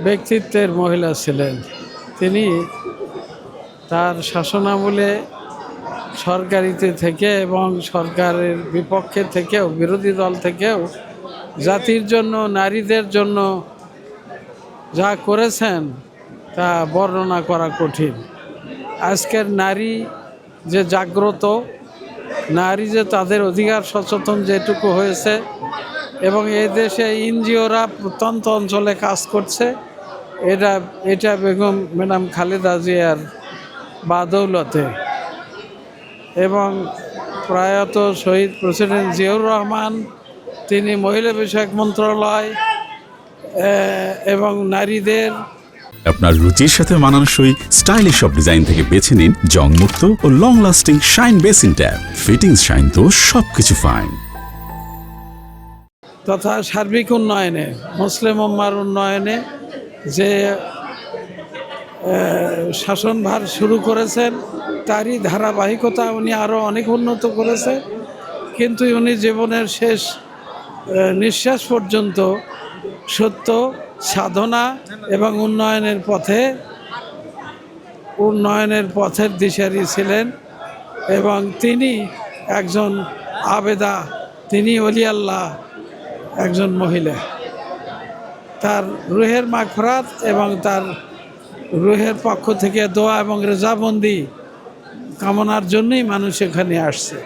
ব্যক্তিত্বের মহিলা ছিলেন। তিনি তার শাসনামলে সরকারিতে থেকে এবং সরকারের বিপক্ষে থেকেও, বিরোধী দল থেকেও জাতির জন্য, নারীদের জন্য যা করেছেন তা বর্ণনা করা কঠিন। আজকের নারী যে জাগ্রত, নারী যে তাদের অধিকার সচেতন যেটুকু হয়েছে, এবং এই দেশে এনজিওরা প্রত্যন্ত অঞ্চলে কাজ করছে, এটা বেগম ম্যাডাম খালেদা জিয়ার বাদৌলতে। এবং প্রয়াত শহীদ প্রেসিডেন্ট জিয়াউর রহমান, তিনি মহিলা বিষয়ক মন্ত্রণালয় এবং নারীদের আপনার রুচির সাথে মানানসই স্টাইলিশ সব ডিজাইন থেকে বেছে নিন জংমুক্ত ও long lasting shine basin tap. Fittings shine তো সবকিছু ফাইন। তথা সার্বিক উন্নয়নে, মুসলিম উম্মার উন্নয়নে যে শাসনভার শুরু করেছেন, তারই ধারাবাহিকতা উনি আরও অনেক উন্নত করেছে। কিন্তু উনি জীবনের শেষ নিঃশ্বাস পর্যন্ত সত্য, সাধনা এবং উন্নয়নের পথের দিশারি ছিলেন। এবং তিনি একজন আবেদা, তিনি ওলি আল্লাহ একজন মহিলা। তার রুহের মাগফিরাত এবং তার রুহের পক্ষ থেকে দোয়া এবং রেজামন্দি কামনার জন্যই মানুষ এখানে আসছে।